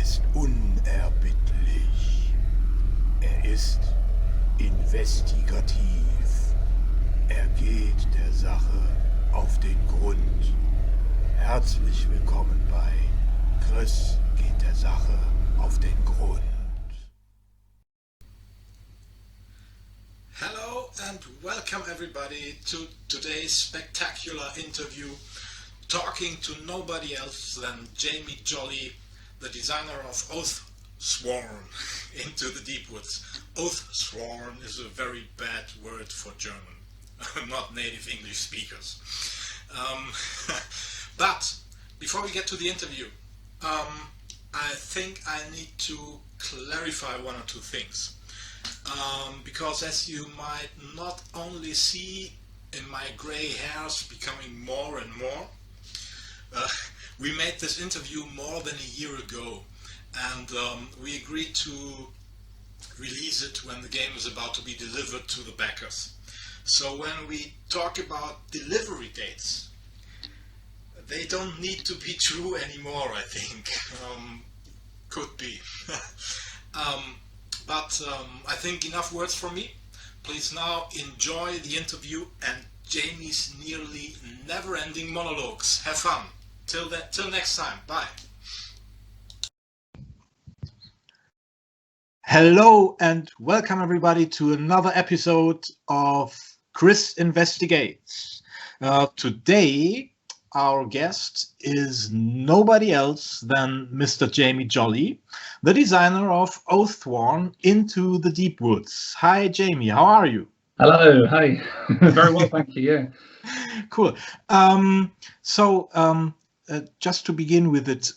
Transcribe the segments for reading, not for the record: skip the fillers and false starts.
ist unerbittlich. Er ist investigativ. Er geht der Sache auf den Grund. Herzlich willkommen bei Chris geht der Sache auf den Grund. Hello and welcome everybody to today's spectacular interview, talking to nobody else than Jamie Jolly, the designer of Oathsworn into the Deepwoods. Oathsworn is a very bad word for German, not native English speakers. But before we get to the interview, I think I need to clarify one or two things. Because as you might not only see in my grey hairs becoming more and more, we made this interview more than a year ago, and we agreed to release it when the game is about to be delivered to the backers. So when we talk about delivery dates, they don't need to be true anymore, I think. Could be. But I think enough words from me. Please now enjoy the interview and Jamie's nearly never-ending monologues. Have fun. Till next time. Bye. Hello and welcome everybody to another episode of Chris Investigates. Today our guest is nobody else than Mr. Jamie Jolly, the designer of Oathsworn into the Deepwoods. Hi Jamie, how are you? Hello, hi. Very well, thank you. Yeah. Cool. Just to begin with it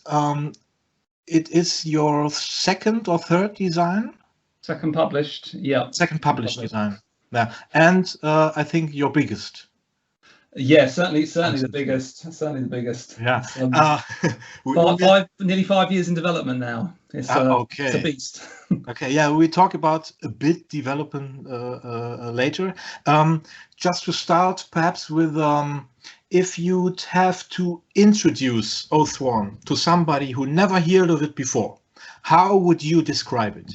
is your second or third design? Second published, yeah. Second published design. Yeah, and I think your biggest. Yeah, certainly the biggest. Certainly the biggest. Yeah. Nearly 5 years in development now. It's a beast. Okay, yeah, we talk about a bit development later. Just to start, perhaps with if you'd have to introduce Oathsworn to somebody who never heard of it before, how would you describe it?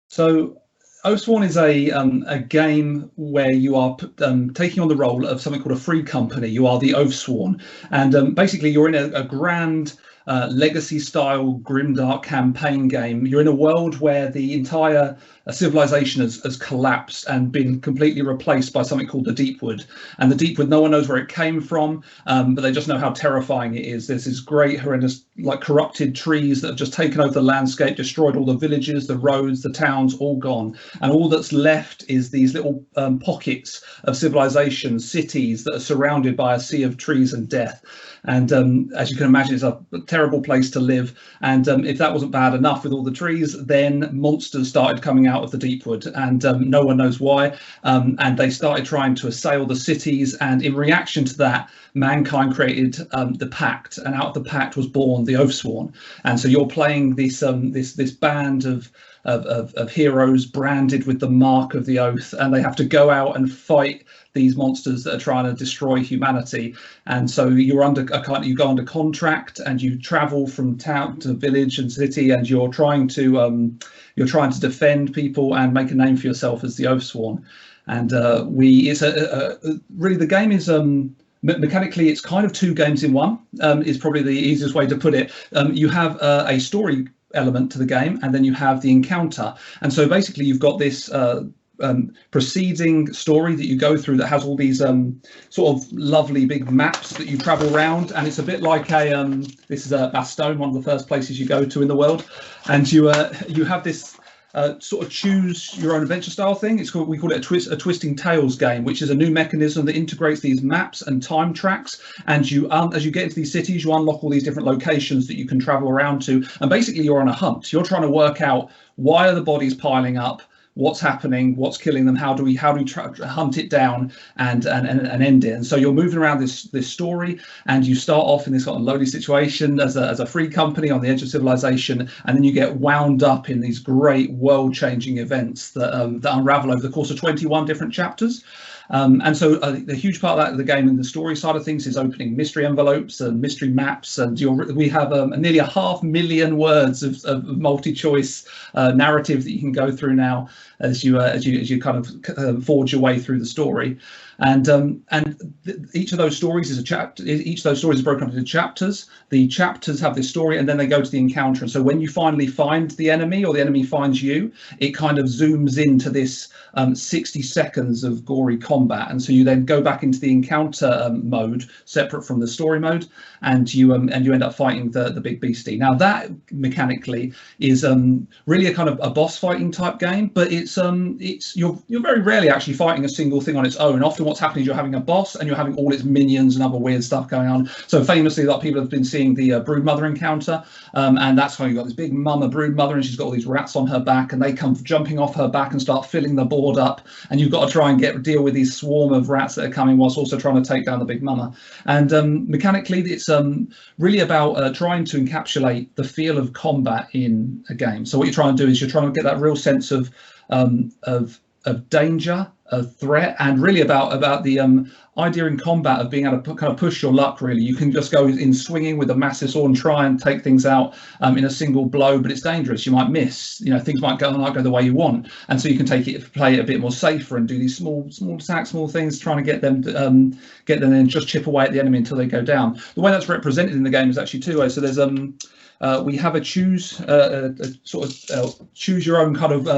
So Oathsworn is a game where you are taking on the role of something called a free company. You are the Oathsworn, and basically you're in a grand legacy-style grimdark campaign game. You're in a world where the entire civilization has collapsed and been completely replaced by something called the Deepwood. And the Deepwood, no one knows where it came from, but they just know how terrifying it is. There's this great, horrendous, like corrupted trees that have just taken over the landscape, destroyed all the villages, the roads, the towns, all gone. And all that's left is these little pockets of civilization, cities that are surrounded by a sea of trees and death. And as you can imagine, it's a terrible place to live. And if that wasn't bad enough with all the trees, then monsters started coming out of the Deepwood, and no one knows why. And they started trying to assail the cities. And in reaction to that, mankind created the Pact, and out of the Pact was born the Oathsworn. And so you're playing this band of heroes branded with the mark of the oath, and they have to go out and fight these monsters that are trying to destroy humanity. And so you go under contract, and you travel from town to village and city, and you're trying to defend people and make a name for yourself as the Oathsworn. And really the game is mechanically, it's kind of two games in one, is probably the easiest way to put it. You have a story element to the game, and then you have the encounter. And so basically you've got this preceding story that you go through that has all these sort of lovely big maps that you travel around, and it's a bit like this is a Bastogne, one of the first places you go to in the world, and you have this sort of choose your own adventure style thing. We call it a twisting tales game, which is a new mechanism that integrates these maps and time tracks. And as you get into these cities, you unlock all these different locations that you can travel around to. And basically, you're on a hunt. You're trying to work out, why are the bodies piling up? What's happening? What's killing them? How do we hunt it down and end it? And so you're moving around this story, and you start off in this sort of lowly situation as a free company on the edge of civilization, and then you get wound up in these great world-changing events that unravel over the course of 21 different chapters. And so the huge part of that of the game and the story side of things is opening mystery envelopes and mystery maps, and we have nearly 500,000 words of multi-choice narrative that you can go through now as you kind of forge your way through the story. And each of those stories is a chapter. Each of those stories is broken up into chapters. The chapters have this story, and then they go to the encounter. And so when you finally find the enemy, or the enemy finds you, it kind of zooms into this 60 seconds of gory combat. And so you then go back into the encounter mode, separate from the story mode, and you end up fighting the big beastie. Now that mechanically is really a kind of a boss fighting type game, but it's you're very rarely actually fighting a single thing on its own. Often what's happening is you're having a boss and you're having all its minions and other weird stuff going on. So famously, a lot of people have been seeing the Broodmother encounter, and that's why you've got this big mama Broodmother, and she's got all these rats on her back, and they come jumping off her back and start filling the board up, and you've got to try and deal with these swarm of rats that are coming, whilst also trying to take down the big mama. And mechanically, it's really about trying to encapsulate the feel of combat in a game. So what you're trying to do is you're trying to get that real sense of danger, of threat, and really about the idea in combat of being able to kind of push your luck. Really, you can just go in swinging with a massive sword and try and take things out in a single blow, but it's dangerous. You might miss. Things might not go the way you want, and so you can play it a bit more safer and do these small attacks, small things, trying to get them and just chip away at the enemy until they go down. The way that's represented in the game is actually two ways. So there's we have a choose your own kind of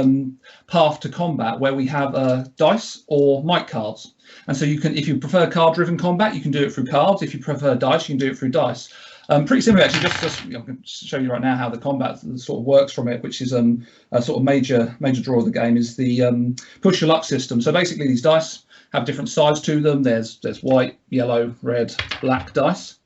path to combat, where we have dice or mic cards. And so you can, if you prefer card-driven combat, you can do it through cards. If you prefer dice, you can do it through dice. Pretty similar, actually. Just I'm going to show you right now how the combat sort of works from it, which is a sort of major draw of the game, is the push your luck system. So basically, these dice have different sides to them. There's white, yellow, red, black dice,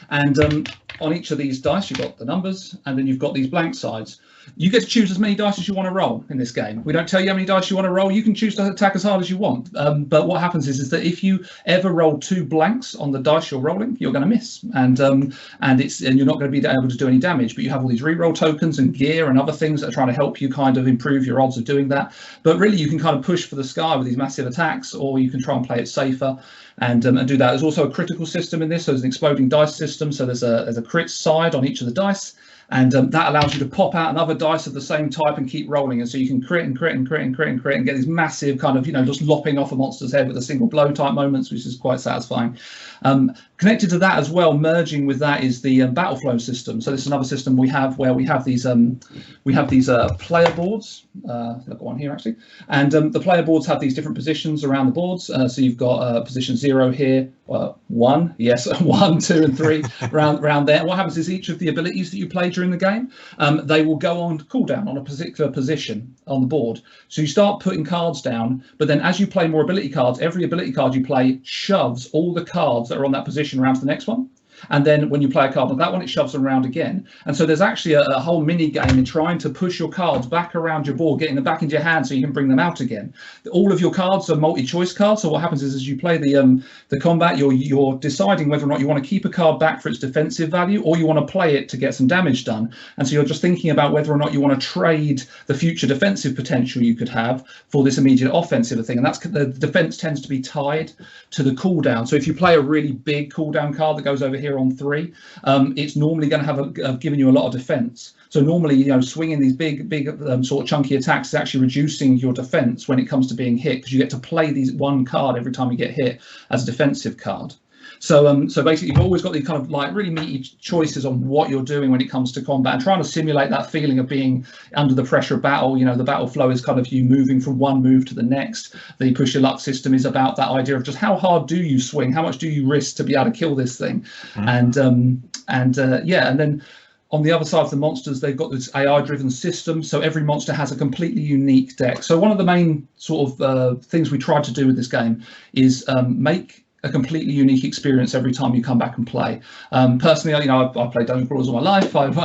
and on each of these dice, you've got the numbers, and then you've got these blank sides. You get to choose as many dice as you want to roll in this game. We don't tell you how many dice you want to roll. You can choose to attack as hard as you want. But what happens is that if you ever roll 2 blanks on the dice you're rolling, you're going to miss, and you're not going to be able to do any damage. But you have all these reroll tokens and gear and other things that are trying to help you kind of improve your odds of doing that. But really, you can kind of push for the sky with these massive attacks, or you can try and play it safer and do that. There's also a critical system in this. So there's an exploding dice system. So there's a crit side on each of the dice. And that allows you to pop out another dice of the same type and keep rolling. And so you can crit and crit and crit and crit and crit and get these massive kind of, just lopping off a monster's head with a single blow type moments, which is quite satisfying. Connected to that as well, merging with that, is the battle flow system. So this is another system we have where we have these player boards. I've got one here actually, and the player boards have these different positions around the boards. So you've got position 0 here, 1, yes, 1, 2, and 3 around there. And what happens is each of the abilities that you play during the game, they will go on cooldown on a particular position on the board. So you start putting cards down, but then as you play more ability cards, every ability card you play shoves all the cards that are on that position around to the next one. And then when you play a card on that one, it shoves them around again. And so there's actually a whole mini game in trying to push your cards back around your board, getting them back into your hand so you can bring them out again. All of your cards are multi-choice cards. So what happens is, as you play the combat, you're deciding whether or not you want to keep a card back for its defensive value, or you want to play it to get some damage done. And so you're just thinking about whether or not you want to trade the future defensive potential you could have for this immediate offensive thing. And that's the defense tends to be tied to the cooldown. So if you play a really big cooldown card that goes over here on 3, it's normally going to have given you a lot of defense. So normally, swinging these big sort of chunky attacks is actually reducing your defense when it comes to being hit, because you get to play these one card every time you get hit as a defensive card. So basically, you've always got these kind of like really meaty choices on what you're doing when it comes to combat, and trying to simulate that feeling of being under the pressure of battle. The battle flow is kind of you moving from one move to the next. The push your luck system is about that idea of just how hard do you swing, how much do you risk to be able to kill this thing, and then on the other side of the monsters, they've got this AI-driven system. So every monster has a completely unique deck. So one of the main sort of things we tried to do with this game is make a completely unique experience every time you come back and play. Personally, I've played dungeon crawlers all my life. I've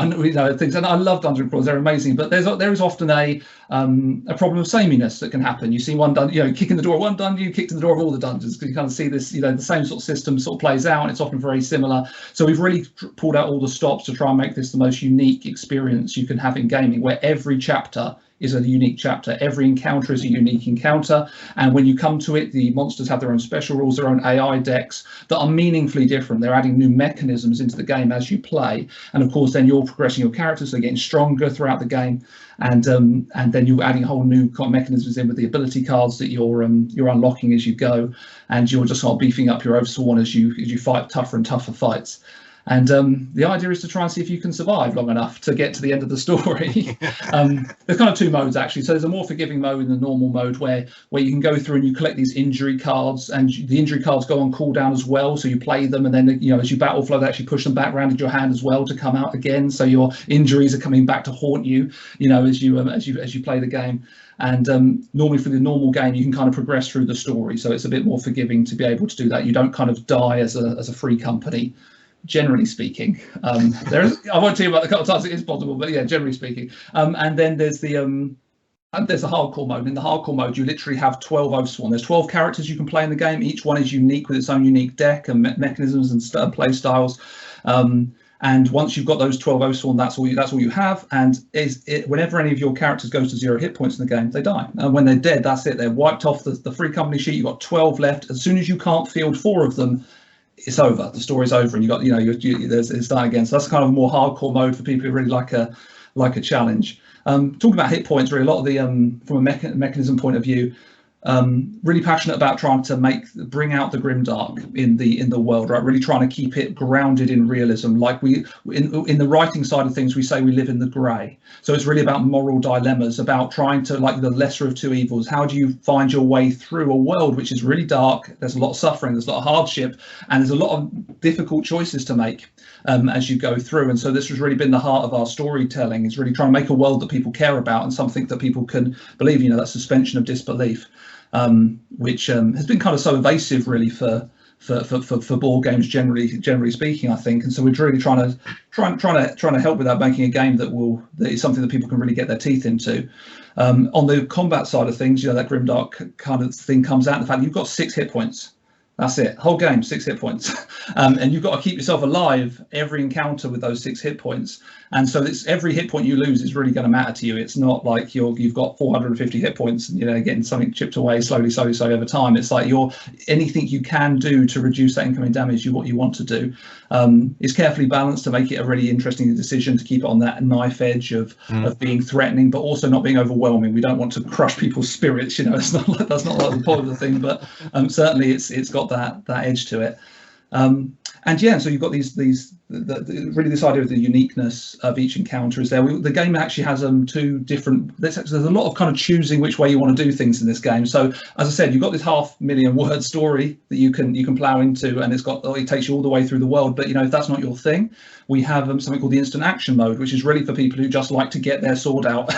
things, and I love dungeon crawlers. They're amazing. But there is often a problem of sameness that can happen. You see one kick in the door of one dungeon, you kicked in the door of all the dungeons, because you kind of see this, the same sort of system sort of plays out, and it's often very similar. So we've really pulled out all the stops to try and make this the most unique experience you can have in gaming, where every chapter is a unique chapter. Every encounter is a unique encounter, and when you come to it, the monsters have their own special rules, their own AI decks that are meaningfully different. They're adding new mechanisms into the game as you play, and of course then you're progressing your characters, they're getting stronger throughout the game, and then you're adding whole new mechanisms in with the ability cards that you're unlocking as you go, and you're just sort of beefing up your Oathsworn as you fight tougher and tougher fights. And the idea is to try and see if you can survive long enough to get to the end of the story. There's kind of two modes, actually. So there's a more forgiving mode and the normal mode where you can go through and you collect these injury cards, and the injury cards go on cooldown as well. So you play them, and then as you battle flow, they actually push them back around into your hand as well to come out again. So your injuries are coming back to haunt you, as you play the game. And normally for the normal game, you can kind of progress through the story. So it's a bit more forgiving to be able to do that. You don't kind of die as a free company, generally speaking. I won't tell you about the couple of times it is possible, but yeah, generally speaking. And then there's the hardcore mode. In the hardcore mode, you literally have 12 Oathsworn. There's 12 characters you can play in the game. Each one is unique with its own unique deck and mechanisms and play styles. And once you've got those 12 Oathsworn, that's all you have. And whenever any of your characters goes to 0 hit points in the game, they die. And when they're dead, that's it. They're wiped off the free company sheet. You've got 12 left. As soon as you can't field 4 of them, it's over. The story's over, and you got it's done again. So that's kind of a more hardcore mode for people who really like a challenge. Talking about hit points, really, a lot of the from a mechanism point of view, really passionate about trying to bring out the grimdark in the world, right? Really trying to keep it grounded in realism. Like in the writing side of things, we say we live in the grey. So it's really about moral dilemmas, about trying to, like, the lesser of two evils. How do you find your way through a world which is really dark? There's a lot of suffering, there's a lot of hardship, and there's a lot of difficult choices to make as you go through. And so this has really been the heart of our storytelling, is really trying to make a world that people care about and something that people can believe, that suspension of disbelief. Which has been kind of so evasive, really, for board games generally speaking, I think. And so we're really trying to help with that, making a game that is something that people can really get their teeth into. On the combat side of things, that grimdark kind of thing comes out in the fact that you've got 6 hit points. That's it. Whole game, 6 hit points. And you've got to keep yourself alive every encounter with those 6 hit points. And so every hit point you lose is really going to matter to you. It's not like you've got 450 hit points and getting something chipped away slowly over time. It's like anything you can do to reduce that incoming damage, what you want to do. It's carefully balanced to make it a really interesting decision, to keep it on that knife edge of being threatening, but also not being overwhelming. We don't want to crush people's spirits. That's not like the point of the thing, but certainly it's got that edge to it. And so you've got really this idea of the uniqueness of each encounter is there. The game actually has two different. There's a lot of kind of choosing which way you want to do things in this game. So as I said, you've got this 500,000 word story that you can plow into, and it takes you all the way through the world. But if that's not your thing, we have something called the instant action mode, which is really for people who just like to get their sword out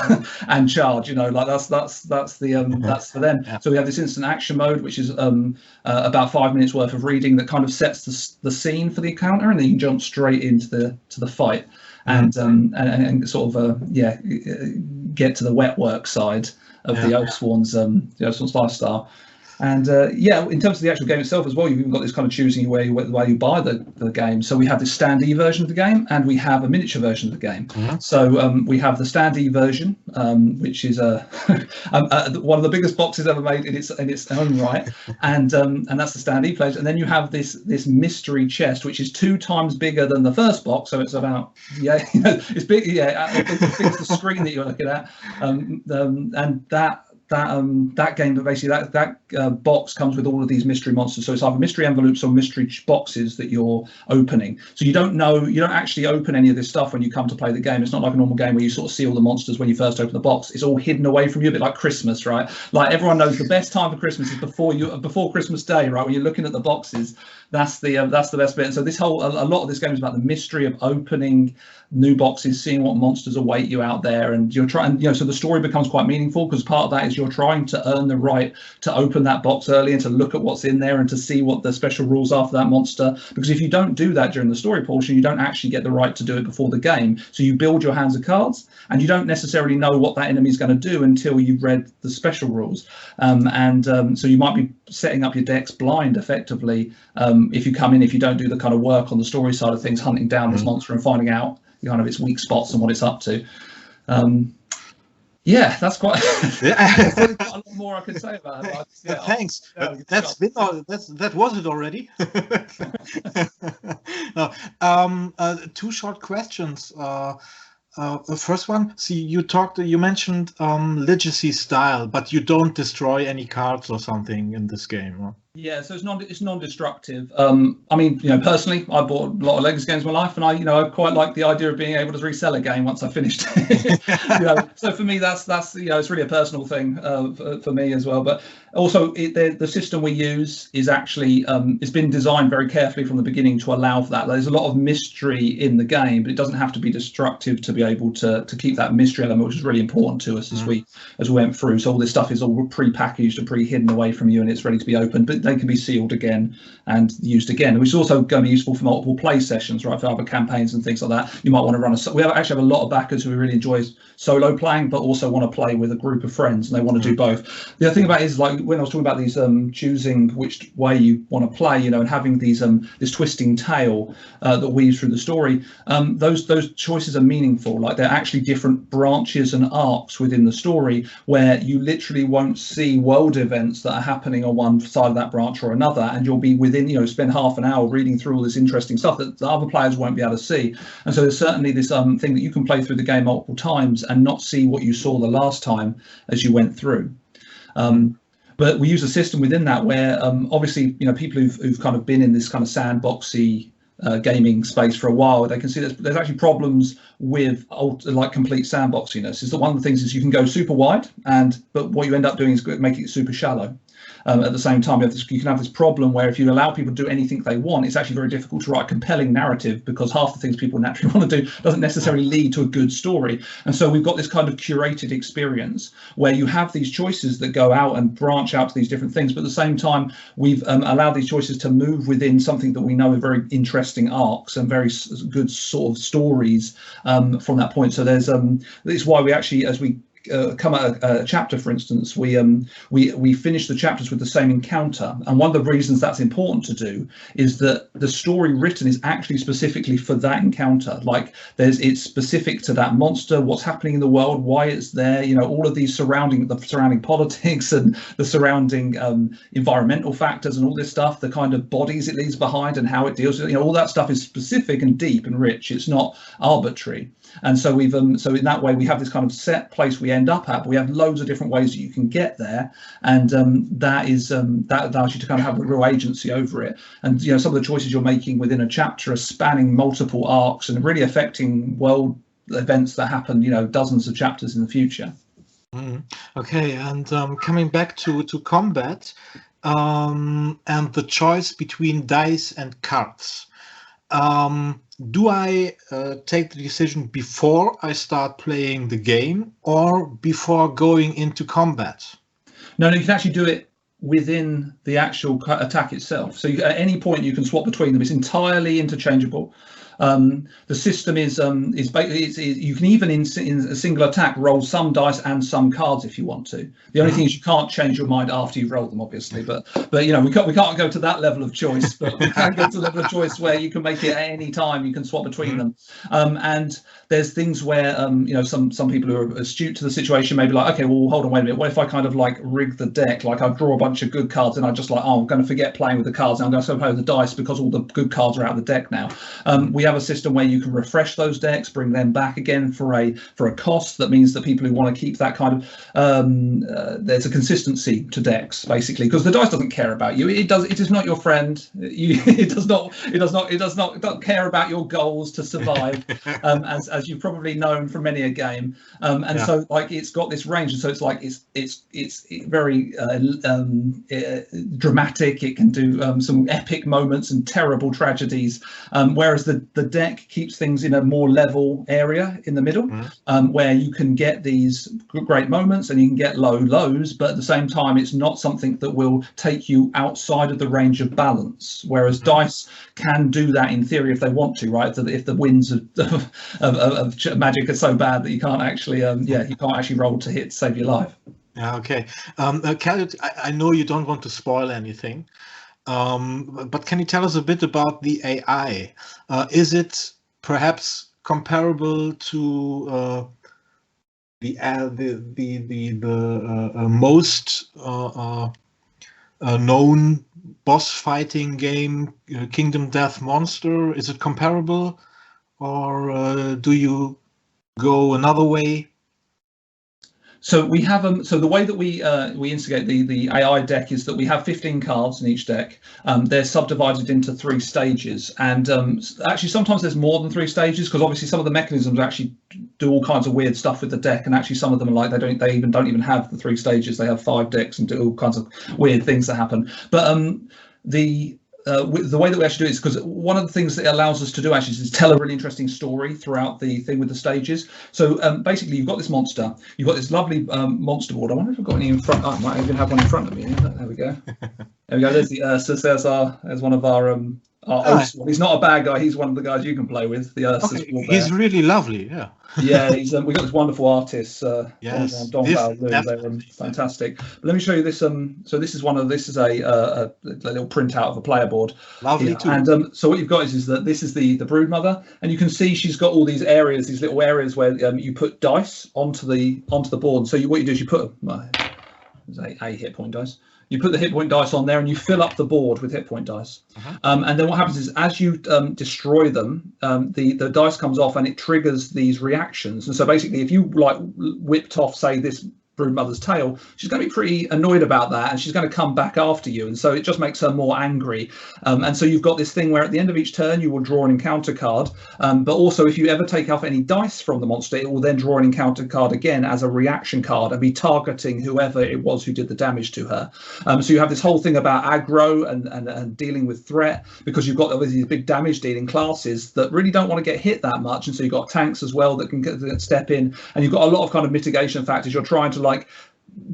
and charge. Like that's for them. Yeah. So we have this instant action mode, which is about 5 minutes worth of reading that kind of sets the scene for the encounter, and then you can jump straight into the fight and sort of get to the wet work side of the Oathsworn's lifestyle. And in terms of the actual game itself as well, you've even got this kind of choosing where you buy the game. So we have this standee version of the game, and we have a miniature version of the game. Mm-hmm. So we have the standee version, which is one of the biggest boxes ever made in its own right, and that's the standee pledge. And then you have this mystery chest, which is 2 times bigger than the first box. So it's about it's big, it's the screen that you're looking at, and that game, but basically that box comes with all of these mystery monsters. So it's either mystery envelopes or mystery boxes that you're opening. So you don't actually open any of this stuff when you come to play the game. It's not like a normal game where you sort of see all the monsters when you first open the box. It's all hidden away from you, a bit like Christmas, right? Like everyone knows the best time for Christmas is before Christmas Day, right? When you're looking at the boxes, that's the best bit. And so a lot of this game is about the mystery of opening new boxes, seeing what monsters await you out there, and you're trying. So the story becomes quite meaningful because part of that is you're trying to earn the right to open that box early and to look at what's in there and to see what the special rules are for that monster. Because if you don't do that during the story portion, you don't actually get the right to do it before the game. So you build your hands of cards, and you don't necessarily know what that enemy is going to do until you've read the special rules. So you might be setting up your decks blind, effectively, if you don't do the kind of work on the story side of things, hunting down this monster and finding out kind of its weak spots and what it's up to. Yeah, that's quite. Yeah. There's probably quite a lot more I could say about it. Yeah, Thanks. That was it already. Two short questions. The first one, see, you mentioned legacy style, but you don't destroy any cards or something in this game, huh? Yeah, so it's non-destructive. I mean, personally, I bought a lot of Legacy games in my life, and I quite like the idea of being able to resell a game once I finished it. So for me, that's it's really a personal thing for me as well. But also, the system we use is actually it's been designed very carefully from the beginning to allow for that. There's a lot of mystery in the game, but it doesn't have to be destructive to be able to keep that mystery element, which is really important to us as we went through. So all this stuff is all pre-packaged and pre-hidden away from you, and it's ready to be opened. But they can be sealed again and used again, which is also going to be useful for multiple play sessions, right? For other campaigns and things like that. You might want to run we actually have a lot of backers who really enjoy solo playing, but also want to play with a group of friends, and they want to do both. The other thing about it is, like when I was talking about these choosing which way you want to play, and having these this twisting tale that weaves through the story, those choices are meaningful. Like they're actually different branches and arcs within the story where you literally won't see world events that are happening on one side of that branch or another, and you'll be within spend half an hour reading through all this interesting stuff that the other players won't be able to see. And so there's certainly this thing that you can play through the game multiple times and not see what you saw the last time as you went through. But we use a system within that where obviously people who've kind of been in this kind of sandboxy gaming space for a while, they can see there's actually problems with like complete sandboxiness. Is that one of the things is you can go super wide, but what you end up doing is making it super shallow. At the same time, you can have this problem where if you allow people to do anything they want, it's actually very difficult to write a compelling narrative, because half the things people naturally want to do doesn't necessarily lead to a good story. And so we've got this kind of curated experience where you have these choices that go out and branch out to these different things, but at the same time, we've allowed these choices to move within something that we know are very interesting arcs and very good sort of stories from that point. So this is why we actually, as we come at a chapter, for instance, we finish the chapters with the same encounter, and one of the reasons that's important to do is that the story written is actually specifically for that encounter. Like it's specific to that monster, what's happening in the world, why it's there, all of these surrounding politics and the surrounding environmental factors and all this stuff, the kind of bodies it leaves behind and how it deals with all that stuff is specific and deep and rich. It's not arbitrary. And so we've so in that way we have this kind of set place we end up at, but we have loads of different ways that you can get there, and that allows you to kind of have a real agency over it. And some of the choices you're making within a chapter are spanning multiple arcs and really affecting world events that happen dozens of chapters in the future. Okay, and coming back to combat and the choice between dice and cards. Do I take the decision before I start playing the game or before going into combat? No, you can actually do it within the actual attack itself. So at any point you can swap between them. It's entirely interchangeable. The system is you can even in a single attack roll some dice and some cards if you want to. The only thing is you can't change your mind after you've rolled them, obviously. But we can't go to that level of choice. But we can go to the level of choice where you can make it at any time. You can swap between them. And there's things where some people who are astute to the situation may be like, okay, well, hold on, wait a minute. What if I kind of like rig the deck? Like I draw a bunch of good cards and I just like, I'm going to forget playing with the cards. And I'm going to play with the dice because all the good cards are out of the deck now. We have a system where you can refresh those decks, bring them back again for a cost. That means that people who want to keep that kind of there's a consistency to decks, basically, because the dice doesn't care about you. It is not your friend. It does not care about your goals to survive, as you've probably known from many a game. So like it's got this range, and so it's like it's very dramatic. It can do some epic moments and terrible tragedies, whereas the deck keeps things in a more level area in the middle, where you can get these great moments and you can get low lows, but at the same time it's not something that will take you outside of the range of balance, whereas dice can do that in theory if they want to, right? So that if the winds of magic are so bad that you can't actually you can't actually roll to hit to save your life. Okay. Cal, I know you don't want to spoil anything, but can you tell us a bit about the AI? Is it perhaps comparable to most known boss fighting game, Kingdom Death Monster? Is it comparable, or do you go another way? So we have so the way that we instigate the AI deck is that we have 15 cards in each deck. They're subdivided into 3 stages, and actually sometimes there's more than 3 stages, because obviously some of the mechanisms actually do all kinds of weird stuff with the deck, and actually some of them are like they don't even have the 3 stages. They have 5 decks and do all kinds of weird things that happen. But the way that we actually do it is because one of the things that it allows us to do actually is tell a really interesting story throughout the thing with the stages. So basically, you've got this monster, you've got this lovely monster board. I wonder if I've got any in front. Oh, I might even have one in front of me. There we go. There we go. There's the there's one of our Oathsworn. He's not a bad guy. He's one of the guys you can play with. He's really lovely. Yeah. Yeah, he's we got this wonderful artist. Yes, Don they're fantastic. But let me show you this. So this is a little printout of a player board. Lovely too. And so what you've got is that this is the broodmother, and you can see she's got all these areas, these little areas where you put dice onto the board. So what you do is you put a hit point dice. You put the hit point dice on there and you fill up the board with hit point dice. And then what happens is as you destroy them, the dice comes off and it triggers these reactions. And so basically, if you like whipped off, say, this broodmother's tail, she's going to be pretty annoyed about that, and she's going to come back after you, and so it just makes her more angry. And so you've got this thing where at the end of each turn you will draw an encounter card, but also if you ever take off any dice from the monster, it will then draw an encounter card again as a reaction card and be targeting whoever it was who did the damage to her. So you have this whole thing about aggro and dealing with threat, because you've got these big damage dealing classes that really don't want to get hit that much, and so you've got tanks as well that can step in, and you've got a lot of kind of mitigation factors. You're trying to like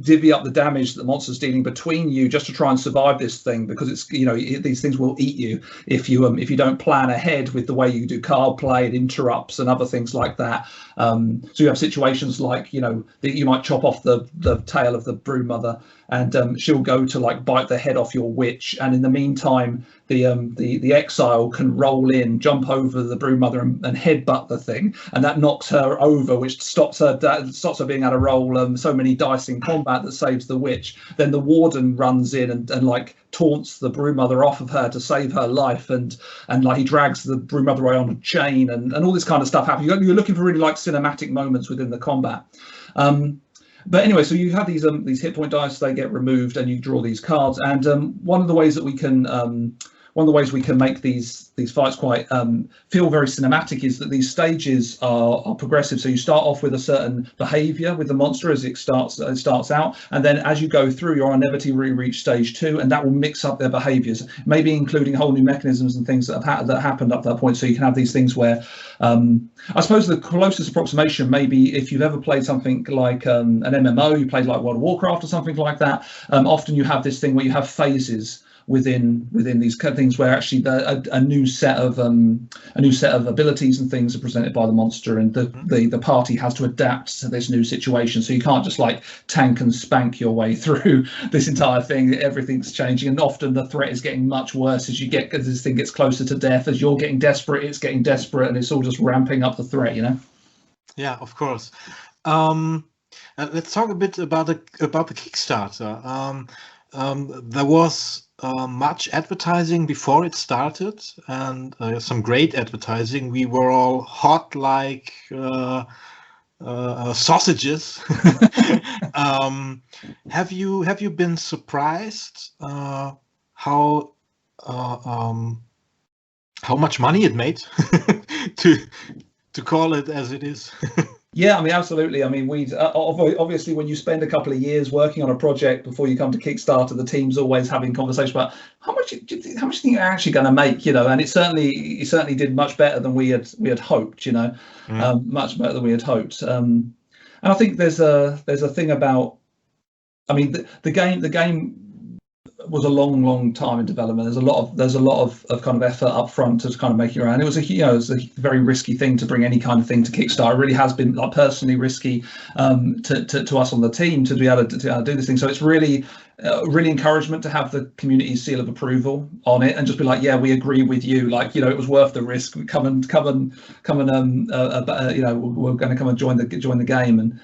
divvy up the damage that the monster's dealing between you just to try and survive this thing, because it's these things will eat you if you don't plan ahead with the way you do card play and interrupts and other things like that. So you have situations like that you might chop off the tail of the broodmother, and she'll go to like bite the head off your witch, and in the meantime the exile can roll in, jump over the broodmother and headbutt the thing, and that knocks her over, which stops her being able to roll so many dice in combat that saves the witch. Then the warden runs in and like taunts the broodmother off of her to save her life, and like he drags the broodmother away on a chain, and all this kind of stuff happens. You're looking for really like cinematic moments within the combat. But anyway, so you have these hit point dice, they get removed, and you draw these cards. And one of the ways we can make these fights quite feel very cinematic is that these stages are progressive. So you start off with a certain behavior with the monster as it starts out, and then as you go through, you'll inevitably reach stage 2, and that will mix up their behaviors, maybe including whole new mechanisms and things that happened up to that point. So you can have these things where I suppose the closest approximation maybe if you've ever played something like an MMO, you played like World of Warcraft or something like that. Often you have this thing where you have phases within these kind of things where actually a new set of abilities and things are presented by the monster, and the party has to adapt to this new situation. So you can't just like tank and spank your way through this entire thing. Everything's changing, and often the threat is getting much worse as this thing gets closer to death. As you're getting desperate, it's getting desperate, and it's all just ramping up the threat. Yeah, of course. Let's talk a bit about the Kickstarter. There was much advertising before it started, and some great advertising. We were all hot like sausages. Have you been surprised how much money it made to call it as it is? Yeah, I mean, absolutely. I mean, we obviously when you spend a couple of years working on a project before you come to Kickstarter, the team's always having conversations about how much do you think you're actually going to make, and it certainly did much better than we had hoped, much better than we had hoped. And I think there's a thing about, I mean, the game was a long time in development. There's a lot of kind of effort up front to kind of make it around. It was a very risky thing to bring any kind of thing to Kickstarter. It really has been like personally risky to us on the team to be able to do this thing. So it's really really encouragement to have the community seal of approval on it and just be like, yeah, we agree with you. Like, you know, it was worth the risk. Come and you know, we're going to come and join the game. And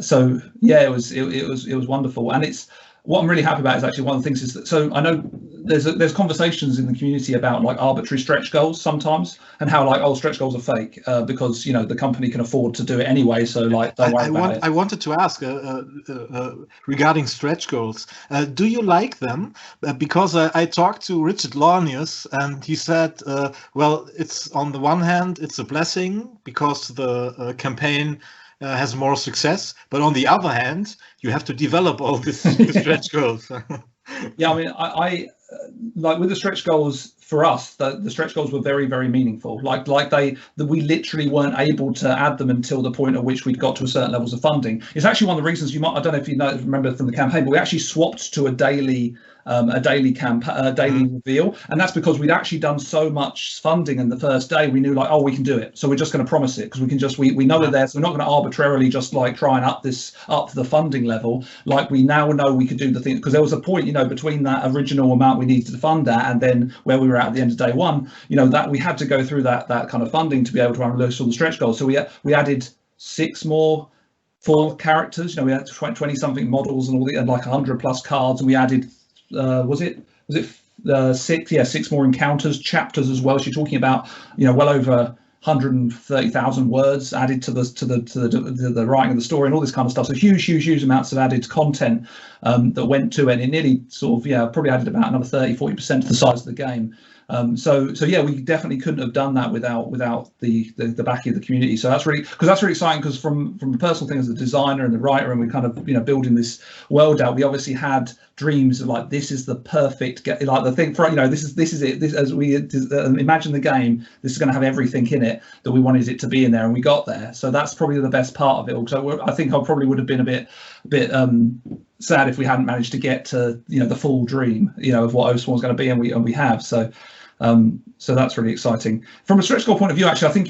so yeah, it was wonderful. And it's what I'm really happy about is actually one of the things is that, so I know there's conversations in the community about like arbitrary stretch goals sometimes, and how like, oh, stretch goals are fake because, you know, the company can afford to do it anyway, so like don't worry about it. I wanted to ask regarding stretch goals, do you like them? Because I talked to Richard Launius and he said, well, it's on the one hand it's a blessing because the campaign has more success, but on the other hand you have to develop all these stretch goals. Yeah, I mean, I like with the stretch goals for us, the stretch goals were very, very meaningful. Like we literally weren't able to add them until the point at which we'd got to a certain levels of funding. It's actually one of the reasons I don't know if you remember from the campaign, but we actually swapped to a daily reveal, and that's because we'd actually done so much funding in the first day. We knew like, oh, we can do it, so we're just going to promise it because we can just we know we're there, so we're not going to arbitrarily just like try and up the funding level. Like we now know we could do the thing, because there was a point, you know, between that original amount we needed to fund at and then where we were at the end of day one, you know, that we had to go through that kind of funding to be able to unload all the stretch goals. So we added 6 more full characters. You know, we had 20 something models and all and like 100 plus cards, and we added was it 6 more encounters, chapters as well. So you're talking about, you know, well over 130,000 words added to the writing of the story and all this kind of stuff. So huge amounts of added content that went to it, and it nearly sort of probably added about another 30-40% to the size of the game. So yeah, we definitely couldn't have done that without the backing of the community. So that's really exciting, because from the personal thing as a designer and the writer, and we kind of, you know, building this world out, we obviously had dreams of like, this is the perfect like the thing for, you know, this is it, this as we imagine the game, this is going to have everything in it that we wanted it to be in there, and we got there. So that's probably the best part of it all. So I think I probably would have been a bit sad if we hadn't managed to get to, you know, the full dream, you know, of what Oathsworn was going to be, and we have. So that's really exciting. From a stretch goal point of view, actually, I think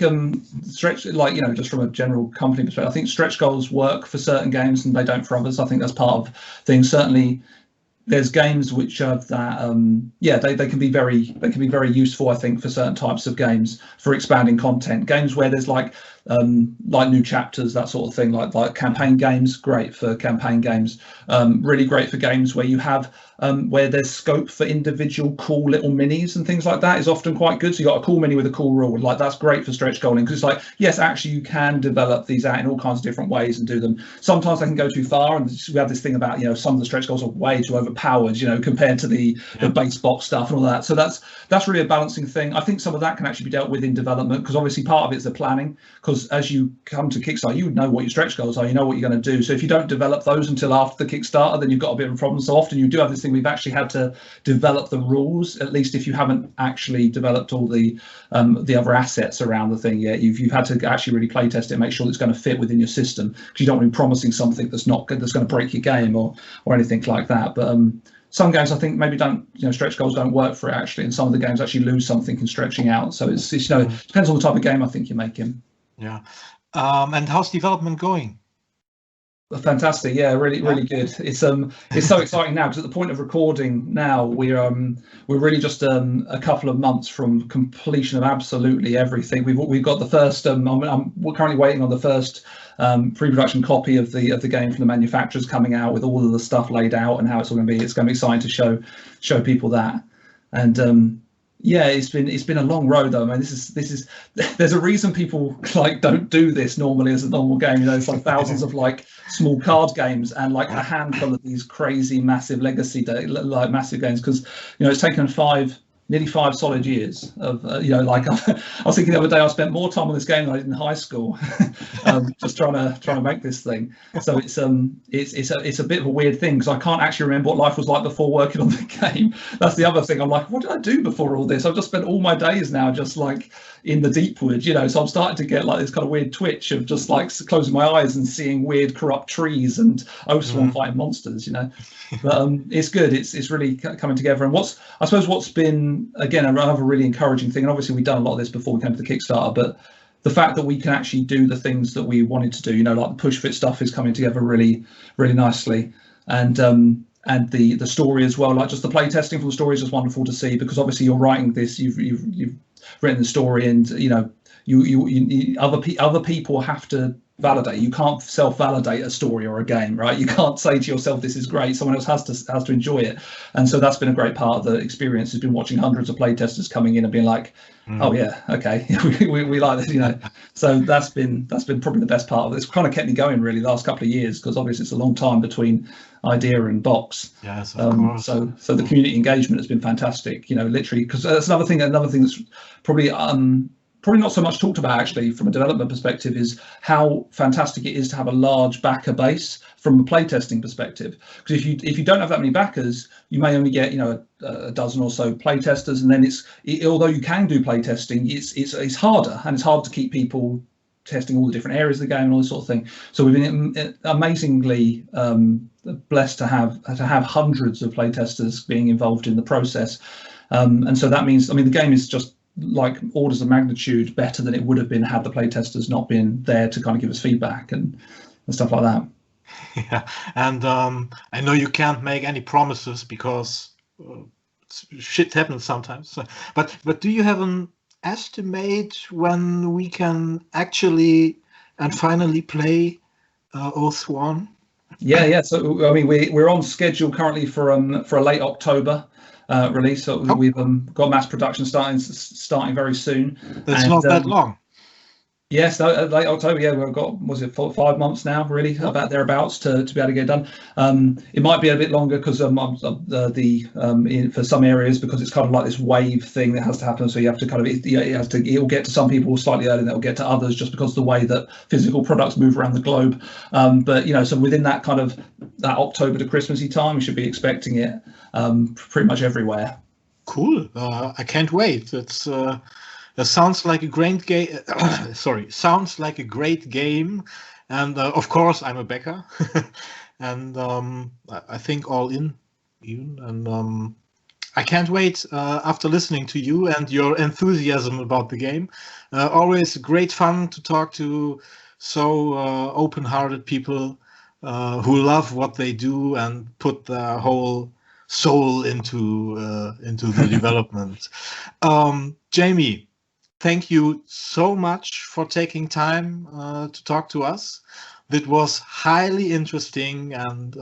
stretch, like, you know, just from a general company perspective, I think stretch goals work for certain games and they don't for others. I think that's part of things. Certainly, there's games which are that they can be very useful, I think, for certain types of games for expanding content. Games where there's like new chapters, that sort of thing, like campaign games, great for campaign games. Really great for games where you have where there's scope for individual cool little minis and things like that is often quite good. So you got a cool mini with a cool rule, like that's great for stretch goaling, because it's like, yes, actually you can develop these out in all kinds of different ways and do them. Sometimes they can go too far, and we have this thing about, you know, some of the stretch goals are way too overpowered, you know, compared to the base box stuff and all that. So that's really a balancing thing. I think some of that can actually be dealt with in development, because obviously part of it is the planning, because as you come to Kickstarter, you know what your stretch goals are, you know what you're going to do. So if you don't develop those until after the Kickstarter, then you've got a bit of a problem. So often you do have this thing, we've actually had to develop the rules, at least if you haven't actually developed all the other assets around the thing yet. You've had to actually really play test it and make sure it's going to fit within your system, because you don't want to be promising something that's not good, that's going to break your game or anything like that. But some games I think maybe don't, you know, stretch goals don't work for it actually, and some of the games actually lose something in stretching out. So it's you know, it depends on the type of game I think you're making. Yeah. And how's development going? Fantastic, yeah, really good. It's so exciting now, because at the point of recording now, we're really just a couple of months from completion of absolutely everything. We've got the first. We're currently waiting on the first pre-production copy of the game from the manufacturers coming out, with all of the stuff laid out and how it's all going to be. It's going to be exciting to show people that, and yeah, it's been a long road though. I mean, this is there's a reason people like don't do this normally as a normal game. You know, it's like thousands of like small card games and like a handful of these crazy massive legacy like massive games, because, you know, it's taken nearly 5 solid years of you know, like I was thinking the other day, I spent more time on this game than I did in high school, just trying to make this thing. So it's a bit of a weird thing, because I can't actually remember what life was like before working on the game. That's the other thing. I'm like, what did I do before all this? I've just spent all my days now just like in the Deepwood, you know. So I'm starting to get like this kind of weird twitch of just like closing my eyes and seeing weird corrupt trees and Oathsworn fighting monsters, you know. But it's good. It's really coming together. And I suppose what's been, again, another really encouraging thing, and obviously we've done a lot of this before we came to the Kickstarter, but the fact that we can actually do the things that we wanted to do, you know, like the push fit stuff is coming together really, really nicely. And and the story as well. Like just the play testing for the story is just wonderful to see, because obviously you're writing this, you've written the story, and you other people have to validate. You can't self-validate a story or a game, right? You can't say to yourself, this is great. Someone else has to enjoy it. And so that's been a great part of the experience, has been watching hundreds of play testers coming in and being like, oh yeah, okay, we like this, So that's been probably the best part of it. It's kind of kept me going really the last couple of years, because obviously it's a long time between idea and box. Yes, of course. So the community engagement has been fantastic, literally, because that's another thing that's probably not so much talked about actually from a development perspective, is how fantastic it is to have a large backer base from a playtesting perspective. Because if you don't have that many backers, you may only get a dozen or so playtesters, and then although you can do playtesting, it's harder, and it's hard to keep people testing all the different areas of the game and all this sort of thing. So we've been amazingly blessed to have hundreds of playtesters being involved in the process, and so that means, the game is just like orders of magnitude better than it would have been had the playtesters not been there to kind of give us feedback and stuff like that. Yeah, and I know you can't make any promises because shit happens sometimes. But do you have an estimate when we can actually and finally play Oathsworn? Yeah. So we're on schedule currently for a late October release. So we've got mass production starting very soon. That's not that long. Yes, late October. Yeah, we've got 5 months now, really, about thereabouts to be able to get it done. It might be a bit longer because for some areas, because it's kind of like this wave thing that has to happen. So you have to kind of it'll get to some people slightly earlier than it'll get to others, just because of the way that physical products move around the globe. But so within that kind of that October to Christmassy time, we should be expecting it pretty much everywhere. Cool. I can't wait. That sounds like a great game. Sounds like a great game, and of course I'm a backer, and I think all in, even, and I can't wait after listening to you and your enthusiasm about the game. Always great fun to talk to so open-hearted people who love what they do and put their whole soul into the development. Jamie, thank you so much for taking time to talk to us. That was highly interesting, and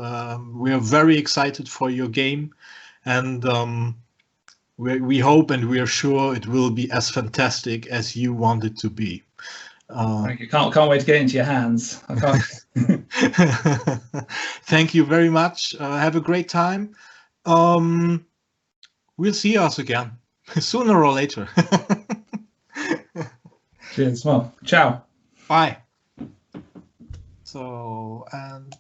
we are very excited for your game. And we hope and we are sure it will be as fantastic as you want it to be. Thank you. Can't wait to get into your hands. I can't. Thank you very much. Have a great time. We'll see us again sooner or later. Cheers. Well, ciao. Bye. So, and